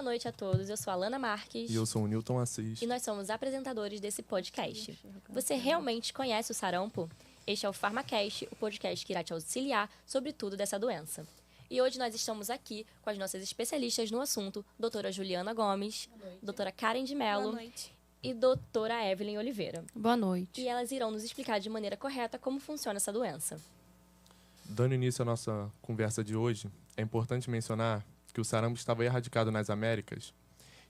noite a todos, eu sou a Alana Marques. E eu sou o Newton Assis. E nós somos apresentadores desse podcast. Você realmente conhece o sarampo? Este é o PharmaCast, o podcast que irá te auxiliar sobre tudo dessa doença. E hoje nós estamos aqui com as nossas especialistas no assunto, doutora Juliana Gomes, doutora Karen de Mello e doutora Evelyn Oliveira. Boa noite. E elas irão nos explicar de maneira correta como funciona essa doença. Dando início à nossa conversa de hoje, é importante mencionar que o sarampo estava erradicado nas Américas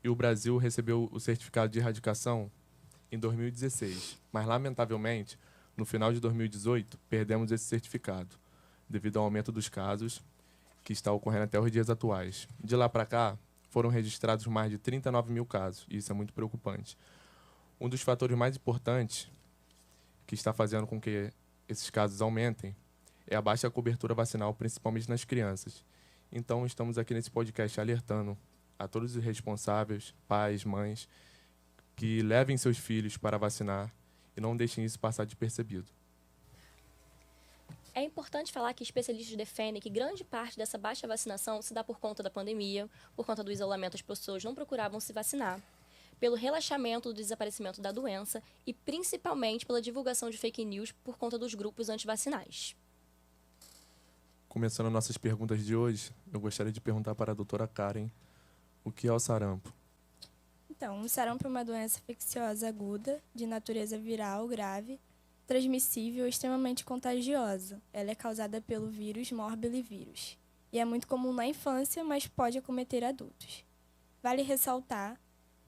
e o Brasil recebeu o certificado de erradicação em 2016. Mas, lamentavelmente, no final de 2018, perdemos esse certificado, devido ao aumento dos casos que está ocorrendo até os dias atuais. De lá para cá, foram registrados mais de 39 mil casos, e isso é muito preocupante. Um dos fatores mais importantes que está fazendo com que esses casos aumentem é a baixa cobertura vacinal, principalmente nas crianças. Então, estamos aqui nesse podcast alertando a todos os responsáveis, pais, mães, que levem seus filhos para vacinar e não deixem isso passar despercebido. É importante falar que especialistas defendem que grande parte dessa baixa vacinação se dá por conta da pandemia, por conta do isolamento, as pessoas não procuravam se vacinar, pelo relaxamento do desaparecimento da doença e principalmente pela divulgação de fake news por conta dos grupos antivacinais. Começando nossas perguntas de hoje, eu gostaria de perguntar para a doutora Karen o que é o sarampo. Então, o sarampo é uma doença infecciosa aguda, de natureza viral grave, transmissível e extremamente contagiosa. Ela é causada pelo vírus morbilivírus e é muito comum na infância, mas pode acometer adultos. Vale ressaltar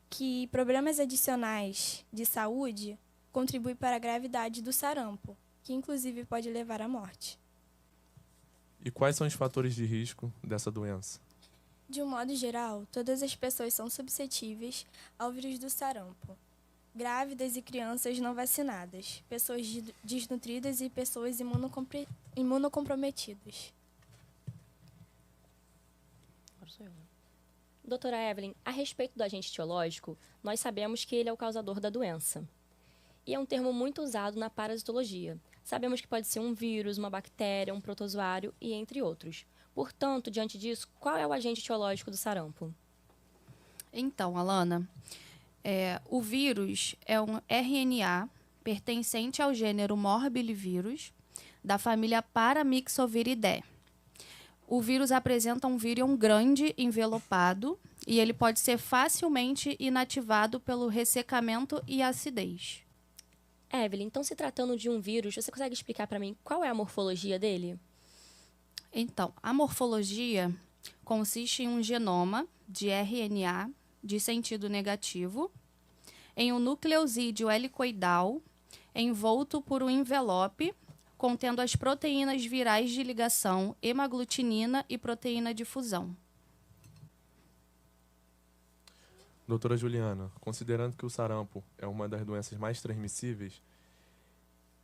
que problemas adicionais de saúde contribuem para a gravidade do sarampo, que inclusive pode levar à morte. E quais são os fatores de risco dessa doença? De um modo geral, todas as pessoas são suscetíveis ao vírus do sarampo. Grávidas e crianças não vacinadas, pessoas desnutridas e pessoas imunocomprometidas. Doutora Evelyn, a respeito do agente etiológico, nós sabemos que ele é o causador da doença. E é um termo muito usado na parasitologia. Sabemos que pode ser um vírus, uma bactéria, um protozoário e entre outros. Portanto, diante disso, qual é o agente etiológico do sarampo? Então, Alana, o vírus é um RNA pertencente ao gênero Morbillivirus, da família Paramyxoviridae. O vírus apresenta um vírion grande envelopado e ele pode ser facilmente inativado pelo ressecamento e acidez. Evelyn, então se tratando de um vírus, você consegue explicar para mim qual é a morfologia dele? Então, a morfologia consiste em um genoma de RNA de sentido negativo, em um nucleosídeo helicoidal envolto por um envelope contendo as proteínas virais de ligação hemaglutinina e proteína de fusão. Doutora Juliana, considerando que o sarampo é uma das doenças mais transmissíveis,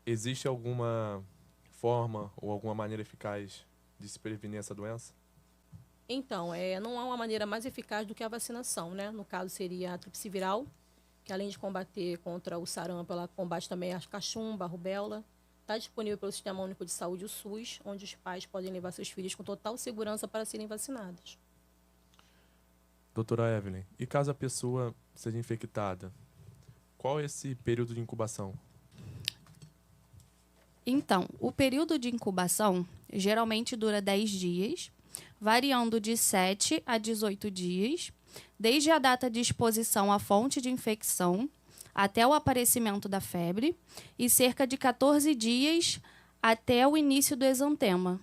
existe alguma forma ou alguma maneira eficaz de se prevenir essa doença? Então, não há uma maneira mais eficaz do que a vacinação, né? No caso, seria a tríplice viral, que além de combater contra o sarampo, ela combate também a cachumba, a rubéola. Está disponível pelo Sistema Único de Saúde, o SUS, onde os pais podem levar seus filhos com total segurança para serem vacinados. Doutora Evelyn, e caso a pessoa seja infectada, qual é esse período de incubação? Então, o período de incubação geralmente dura 10 dias, variando de 7 a 18 dias, desde a data de exposição à fonte de infecção até o aparecimento da febre, e cerca de 14 dias até o início do exantema.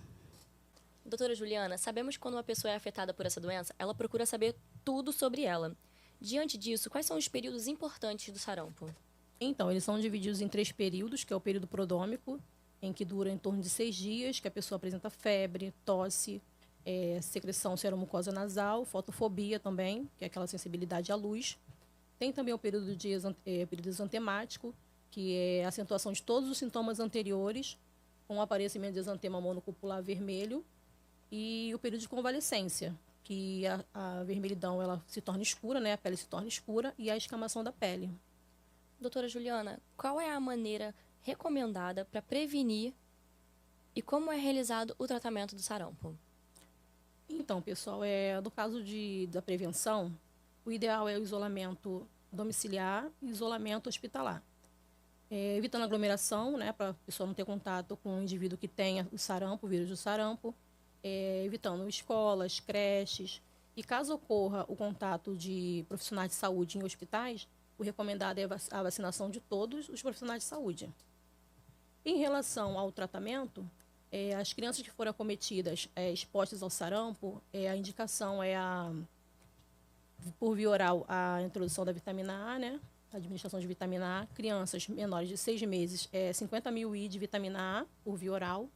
Doutora Juliana, sabemos que quando uma pessoa é afetada por essa doença, ela procura saber tudo sobre ela. Diante disso, quais são os períodos importantes do sarampo? Então, eles são divididos em 3 períodos, que é o período prodômico, em que dura em torno de 6 dias, que a pessoa apresenta febre, tosse, secreção seromucosa nasal, fotofobia também, que é aquela sensibilidade à luz. Tem também o período exantemático, que é a acentuação de todos os sintomas anteriores, com o aparecimento de exantema monocupular vermelho, e o período de convalescência, que a vermelhidão ela se torna escura, né? A pele se torna escura, e a escamação da pele. Doutora Juliana, qual é a maneira recomendada para prevenir e como é realizado o tratamento do sarampo? Então, pessoal, no caso da prevenção, o ideal é o isolamento domiciliar e isolamento hospitalar. Evitando aglomeração, né, para a pessoa não ter contato com um indivíduo que tenha o sarampo, o vírus do sarampo, evitando escolas, creches. E caso ocorra o contato de profissionais de saúde em hospitais, o recomendado é a vacinação de todos os profissionais de saúde. Em relação ao tratamento, as crianças que foram acometidas, expostas ao sarampo, a indicação por via oral, a introdução da vitamina A, né? A administração de vitamina A. Crianças menores de 6 meses, 50 mil I de vitamina A por via oral.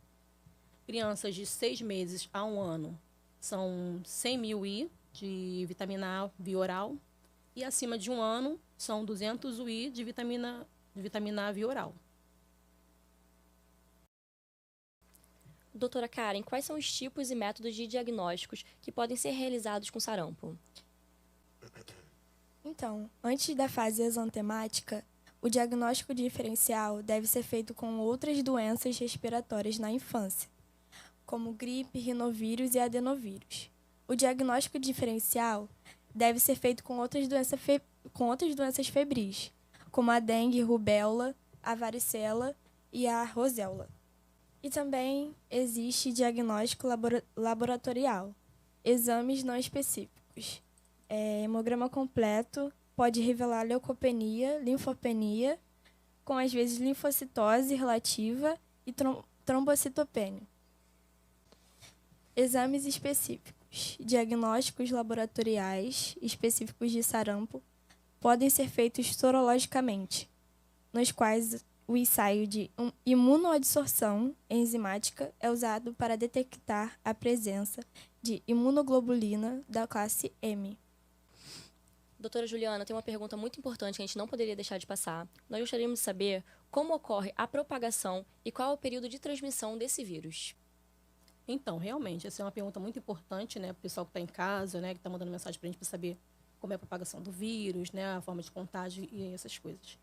Crianças de 6 meses a 1 ano são 100 mil I de vitamina A via oral. E acima de 1 ano são 200 UI de vitamina A via oral. Doutora Karen, quais são os tipos e métodos de diagnósticos que podem ser realizados com sarampo? Então, antes da fase exantemática, o diagnóstico diferencial deve ser feito com outras doenças respiratórias na infância, como gripe, rinovírus e adenovírus. O diagnóstico diferencial deve ser feito com outras doenças febris, como a dengue, rubéola, a varicela e a roséola. E também existe diagnóstico laboratorial, exames não específicos. Hemograma completo pode revelar leucopenia, linfopenia, com às vezes linfocitose relativa e trombocitopenia. Exames específicos. Diagnósticos laboratoriais específicos de sarampo podem ser feitos sorologicamente, nos quais o ensaio de imunoadsorção enzimática é usado para detectar a presença de imunoglobulina da classe M. Doutora Juliana, tem uma pergunta muito importante que a gente não poderia deixar de passar. Nós gostaríamos de saber como ocorre a propagação e qual é o período de transmissão desse vírus. Então, realmente, essa é uma pergunta muito importante, né? Para o pessoal que está em casa, né? Que está mandando mensagem para a gente para saber como é a propagação do vírus, né? A forma de contágio e essas coisas.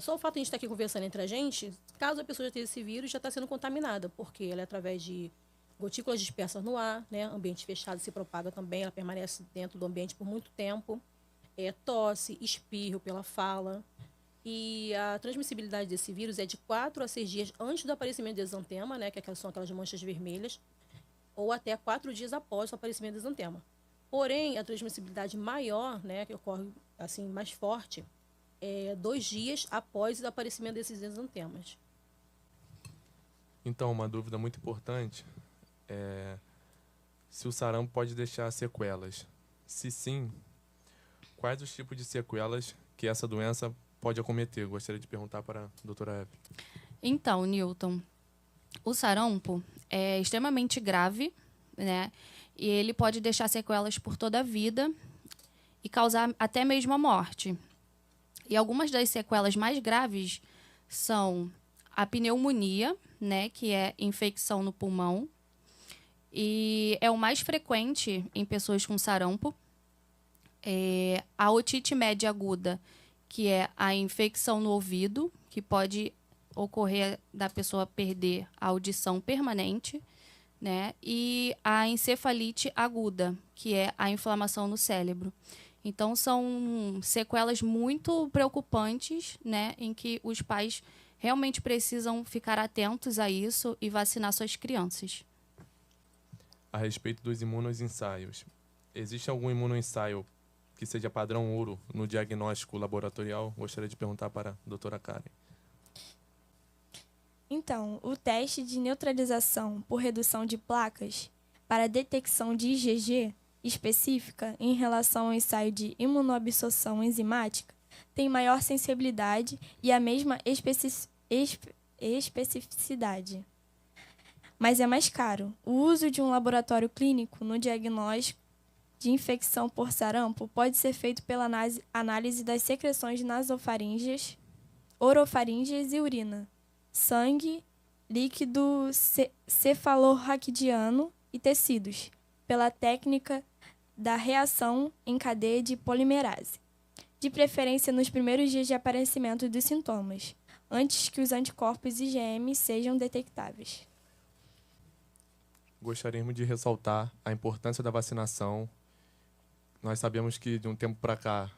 Só o fato de a gente estar aqui conversando entre a gente, caso a pessoa já tenha esse vírus, já está sendo contaminada, porque ela é através de gotículas dispersas no ar, né? Ambiente fechado se propaga também, ela permanece dentro do ambiente por muito tempo. Tosse, espirro pela fala. E a transmissibilidade desse vírus é de 4 a 6 dias antes do aparecimento do exantema, né? Que são aquelas manchas vermelhas, ou até 4 dias após o aparecimento do exantema. Porém, a transmissibilidade maior, né? Que ocorre assim mais forte, 2 dias após o aparecimento desses exantemas. Então, uma dúvida muito importante é se o sarampo pode deixar sequelas. Se sim, quais os tipos de sequelas que essa doença pode acometer? Gostaria de perguntar para a doutora Eve. Então, Newton, o sarampo é extremamente grave, né? E ele pode deixar sequelas por toda a vida e causar até mesmo a morte. E algumas das sequelas mais graves são a pneumonia, né, que é infecção no pulmão, e é o mais frequente em pessoas com sarampo. A otite média aguda, que é a infecção no ouvido, que pode ocorrer da pessoa perder a audição permanente, né, e a encefalite aguda, que é a inflamação no cérebro. Então, são sequelas muito preocupantes, né, em que os pais realmente precisam ficar atentos a isso e vacinar suas crianças. A respeito dos imunoensaios, existe algum imunoensaio que seja padrão ouro no diagnóstico laboratorial? Gostaria de perguntar para a doutora Karen. Então, o teste de neutralização por redução de placas para detecção de IgG específica em relação ao ensaio de imunoabsorção enzimática tem maior sensibilidade e a mesma especificidade. Mas é mais caro. O uso de um laboratório clínico no diagnóstico de infecção por sarampo pode ser feito pela análise das secreções nasofaríngeas, orofaríngeas e urina, sangue, líquido cefalorraquidiano e tecidos, pela técnica da reação em cadeia de polimerase, de preferência nos primeiros dias de aparecimento dos sintomas, antes que os anticorpos IgM sejam detectáveis. Gostaríamos de ressaltar a importância da vacinação nós sabemos que de um tempo para cá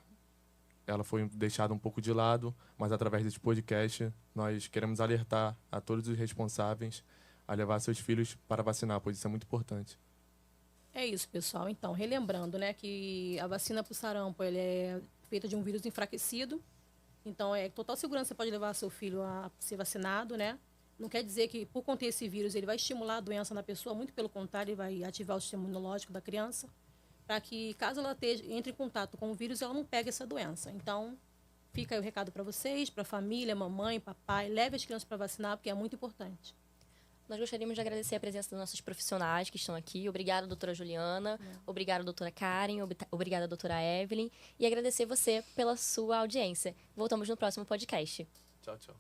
ela foi deixada um pouco de lado, mas através desse podcast nós queremos alertar a todos os responsáveis a levar seus filhos para vacinar, pois isso é muito importante. É isso, pessoal. Então, relembrando, né, que a vacina para o sarampo ele é feita de um vírus enfraquecido. Então, é total segurança, você pode levar seu filho a ser vacinado, né? Não quer dizer que, por conter esse vírus, ele vai estimular a doença na pessoa, muito pelo contrário, ele vai ativar o sistema imunológico da criança, para que, caso ela entre em contato com o vírus, ela não pegue essa doença. Então, fica aí o recado para vocês, para a família, mamãe, papai, leve as crianças para vacinar, porque é muito importante. Nós gostaríamos de agradecer a presença dos nossos profissionais que estão aqui. Obrigada, doutora Juliana. Obrigada, doutora Karen. Obrigada, doutora Evelyn. E agradecer você pela sua audiência. Voltamos no próximo podcast. Tchau, tchau.